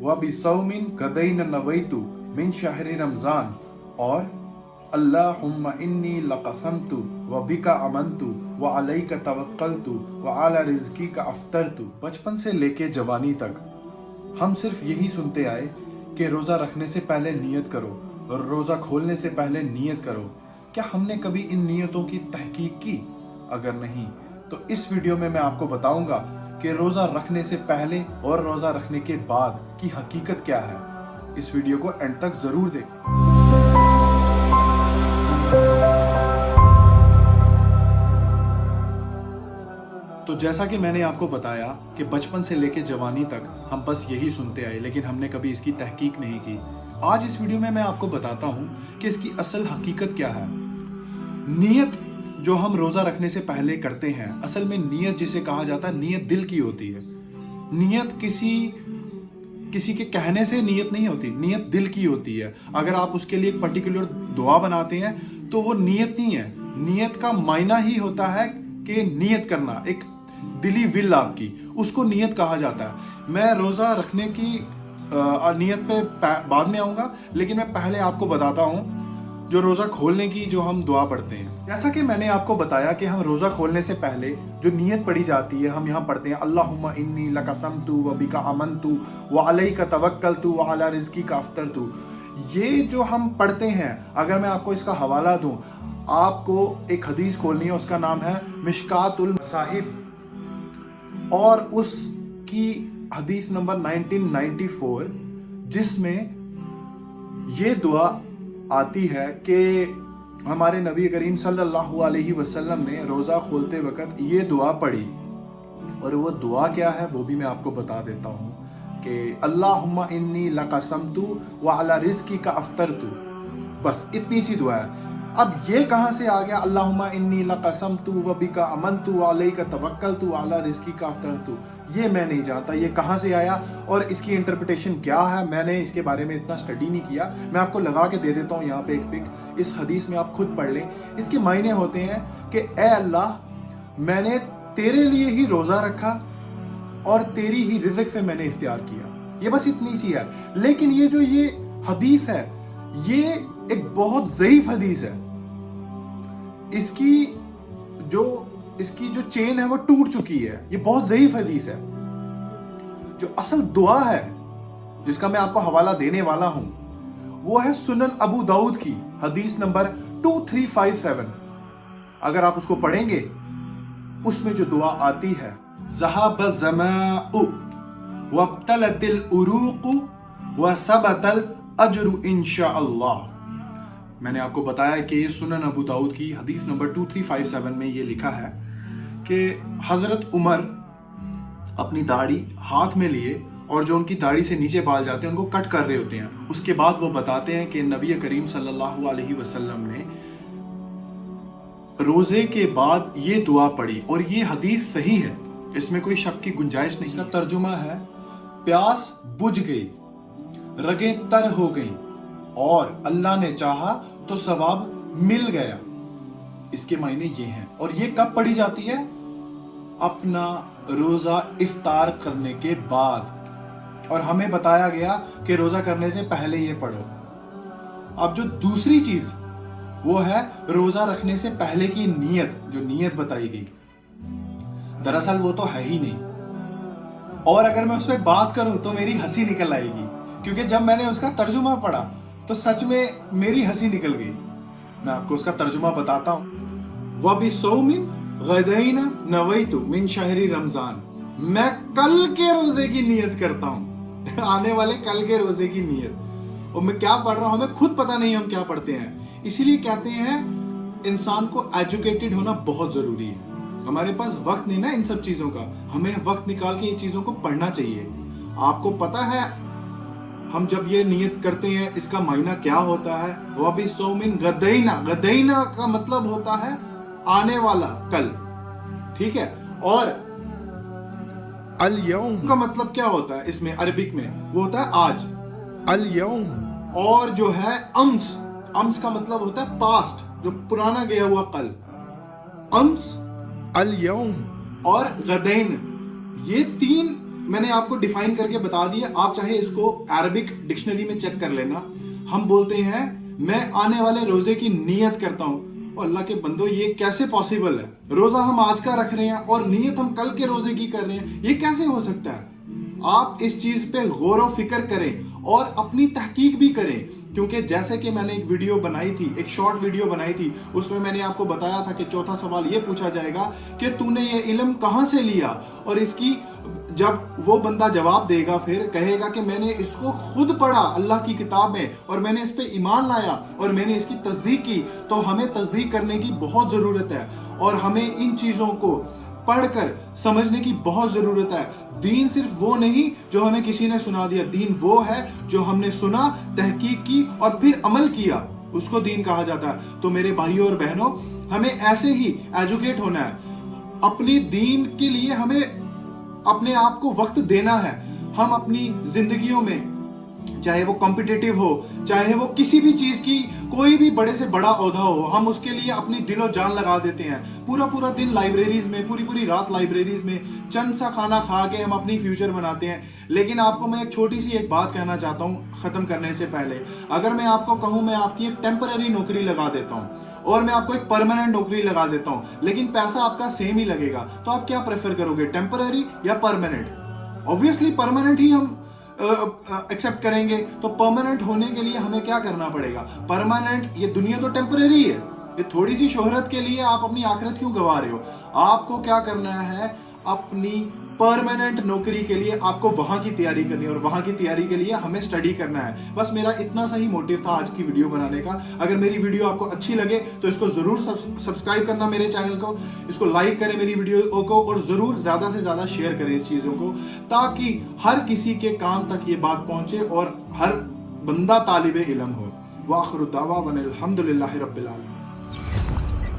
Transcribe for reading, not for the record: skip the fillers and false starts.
व बिसौमिन गदैन नवैतु मिन शहर रमज़ान और अल्लाहुम्मा इन्नी लक़समतु व बिका अमनतु व अलैका तवक्कलतु व अला रिज़्क़िका अफ़्तरतु। बचपन से लेके जवानी तक हम सिर्फ यही सुनते आए कि रोज़ा रखने से पहले नियत करो और रोज़ा खोलने से पहले नियत करो। क्या हमने कभी इन नियतों की तहकीक की? अगर नहीं तो इस वीडियो में मैं आपको बताऊंगा कि रोज़ा रखने से पहले और रोज़ा रखने के बाद की हकीकत क्या है। इस वीडियो को एंड तक ज़रूर देखें। तो जैसा कि मैंने आपको बताया कि बचपन से लेकर जवानी तक हम बस यही सुनते आए, लेकिन हमने कभी इसकी तहकीक नहीं की। आज इस वीडियो में मैं आपको बताता हूं कि इसकी असल हकीकत क्या है। नियत जो हम रोज़ा रखने से पहले करते हैं, असल में नियत जिसे कहा जाता है, नियत दिल की होती है। नियत किसी के कहने से नियत नहीं होती, नियत दिल की होती है। अगर आप उसके लिए एक पर्टिकुलर दुआ बनाते हैं तो वो नियत नहीं है। नियत का मायना ही होता है कि नियत करना, एक दिली विल आपकी, उसको नियत कहा जाता है। मैं रोज़ा रखने की नियत पे बाद में आऊँगा, लेकिन मैं पहले आपको बताता हूँ जो रोज़ा खोलने की जो हम दुआ पढ़ते हैं। जैसा कि मैंने आपको बताया कि हम रोज़ा खोलने से पहले जो नियत पढ़ी जाती है, हम यहाँ पढ़ते हैं अल्लाहुम्मा इन्नी लक़समतु व बिका अमनतु व अलैका तवक्कलतु व अला रिज़्क़िका अफ़्तरतु। ये जो हम पढ़ते हैं, अगर मैं आपको इसका हवाला दूँ, आपको एक हदीस खोलनी है, उसका नाम है मिशकातुल मसाहिब, और उसकी हदीस नंबर 1994, जिसमें ये दुआ आती है कि हमारे नबी करीम सल्लल्लाहु अलैहि वसल्लम ने रोज़ा खोलते वक़्त ये दुआ पढ़ी। और वो दुआ क्या है वो भी मैं आपको बता देता हूँ कि अल्लाहुम्मा इन्नी लक़समतु व अला रिज़्क़िका अफ़्तरतु। बस इतनी सी दुआ है। अब ये कहाँ से आ गया अल्लाहुम्मा इन्नी लक़समतु व बिका अमनतु व अलैका तवक्कलतु व अला रिज़्क़िका अफ़्तरतु, ये मैं नहीं जानता ये कहाँ से आया और इसकी इंटरप्रिटेशन क्या है। मैंने इसके बारे में इतना स्टडी नहीं किया। मैं आपको लगा के दे देता हूँ यहाँ पे एक पिक, इस हदीस में आप खुद पढ़ लें। इसके मायने होते हैं कि ए अल्लाह, मैंने तेरे लिए ही रोज़ा रखा और तेरी ही रिज़्क़ से मैंने इख्तियार किया। ये बस इतनी सी है। लेकिन ये जो ये हदीस है, ये एक बहुत ज़ईफ़ हदीस है। इसकी जो चेन है वो टूट चुकी है। ये बहुत ज़ईफ़ हदीस है। जो असल दुआ है जिसका मैं आपको हवाला देने वाला हूं, वो है सुनन अबू दाऊद की हदीस नंबर 2357। अगर आप उसको पढ़ेंगे, उसमें जो दुआ आती है, ज़हाब ज़माउ वब्तलतिल उरूक़ु व सबतल अजरु इंशाअल्लाह। मैंने आपको बताया कि ये सुनन अबू दाऊद की हदीस नंबर 2357 में ये लिखा है कि हज़रत उमर अपनी दाढ़ी हाथ में लिए और जो उनकी दाढ़ी से नीचे बाल जाते हैं उनको कट कर रहे होते हैं। उसके बाद वो बताते हैं कि नबी करीम सल्लल्लाहु अलैहि वसल्लम ने रोज़े के बाद ये दुआ पढ़ी और ये हदीस सही है, इसमें कोई शक की गुंजाइश नहीं। इसका तर्जुमा है, प्यास बुझ गई, रगें तर हो गई और अल्लाह ने चाहा तो सवाब मिल गया। इसके मायने ये हैं। और ये कब पढ़ी जाती है? अपना रोज़ा इफ्तार करने के बाद। और हमें बताया गया कि रोज़ा करने से पहले ये पढ़ो। अब जो दूसरी चीज़ वो है रोज़ा रखने से पहले की नियत, जो नियत बताई गई, दरअसल वो तो है ही नहीं। और अगर मैं उस पर बात करूं तो मेरी हंसी निकल आएगी, क्योंकि जब मैंने उसका तर्जुमा पढ़ा तो सच में मेरी हंसी निकल गई। मैं आपको उसका तर्जुमा बताता हूँ। वबिसौमिन गदैन नवैतु मिन शहरी रमज़ान, मैं कल के रोज़े की नियत करता हूँ आने वाले कल के रोज़े की नियत। और मैं क्या पढ़ रहा हूँ हमें खुद पता नहीं हम क्या पढ़ते हैं। इसीलिए कहते हैं इंसान को एजुकेटेड होना बहुत ज़रूरी है। हमारे पास वक्त नहीं ना इन सब चीज़ों का, हमें वक्त निकाल के ये चीज़ों को पढ़ना चाहिए। आपको पता है हम जब ये नियत करते हैं इसका मायना क्या होता है? वबिसौमिन गदैना, गदैना का मतलब होता है आने वाला, कल, ठीक है। और अल यौम का मतलब क्या होता है इसमें अरबिक में? वो होता है आज, अल यौम। और जो है अम्स, अम्स का मतलब होता है पास्ट, जो पुराना गया हुआ कल, अम्स, अल यौम और गदैन। ये तीन मैं ने आपको डिफाइन करके बता दिया, आप चाहे इसको अरबिक डिक्शनरी में चेक कर लेना। हम बोलते हैं मैं आने वाले रोजे की नियत करता हूँ। और अल्लाह के बंदो, ये कैसे पॉसिबल है? रोजा हम आज का रख रहे हैं और नियत हम कल के रोजे की कर रहे हैं, ये कैसे हो सकता है? आप इस चीज पे गौर व फिक्र करें और अपनी तहकीक भी करें, क्योंकि जैसे कि मैंने एक वीडियो बनाई थी, एक शॉर्ट वीडियो बनाई थी, उसमें मैंने आपको बताया था कि चौथा सवाल ये पूछा जाएगा कि तूने ये इल्म कहाँ से लिया, और इसकी जब वो बंदा जवाब देगा फिर कहेगा कि मैंने इसको खुद पढ़ा अल्लाह की किताब में और मैंने इस पे ईमान लाया और मैंने इसकी तस्दीक की। तो हमें तस्दीक करने की बहुत ज़रूरत है और हमें इन चीज़ों को पढ़कर समझने की बहुत ज़रूरत है। दीन सिर्फ वो नहीं जो हमें किसी ने सुना दिया, दीन वो है जो हमने सुना, तहकीक की और फिर अमल किया, उसको दीन कहा जाता है। तो मेरे भाइयों और बहनों, हमें ऐसे ही एजुकेट होना है। अपनी दीन के लिए हमें अपने आप को वक्त देना है। हम अपनी जिंदगियों में, चाहे वो कॉम्पिटिटिव हो, चाहे वो किसी भी चीज की कोई भी बड़े से बड़ा ओहदा हो, हम उसके लिए अपनी दिलो जान लगा देते हैं। पूरा पूरा दिन लाइब्रेरीज में, पूरी पूरी रात लाइब्रेरीज में चंद सा खाना खा के हम अपनी फ्यूचर बनाते हैं। लेकिन आपको मैं एक छोटी सी एक बात कहना चाहता हूँ खत्म करने से पहले। अगर मैं आपको कहूँ मैं आपकी एक टेम्पररी नौकरी लगा देता हूँ और मैं आपको एक परमानेंट नौकरी लगा देता हूँ, लेकिन पैसा आपका सेम ही लगेगा, तो आप क्या प्रेफर करोगे, टेम्पररी या परमानेंट? ऑब्वियसली परमानेंट ही हम एक्सेप्ट करेंगे। तो परमानेंट होने के लिए हमें क्या करना पड़ेगा? परमानेंट, ये दुनिया तो टेम्पररी है, ये थोड़ी सी शोहरत के लिए आप अपनी आखिरत क्यों गवा रहे हो? आपको क्या करना है? अपनी परमानेंट नौकरी के लिए आपको वहां की तैयारी करनी है और वहां की तैयारी के लिए हमें स्टडी करना है। बस मेरा इतना सा ही मोटिव था आज की वीडियो बनाने का। अगर मेरी वीडियो आपको अच्छी लगे तो इसको जरूर सब्सक्राइब करना मेरे चैनल को, इसको लाइक करें मेरी वीडियो को और जरूर ज्यादा से ज्यादा शेयर करें इस चीजों को, ताकि हर किसी के कान तक ये बात पहुंचे और हर बंदा तालिबे इल्म हो। वाखिरु दावा वनिल हम्दुलिल्लाहि रब्बिल आलमीन।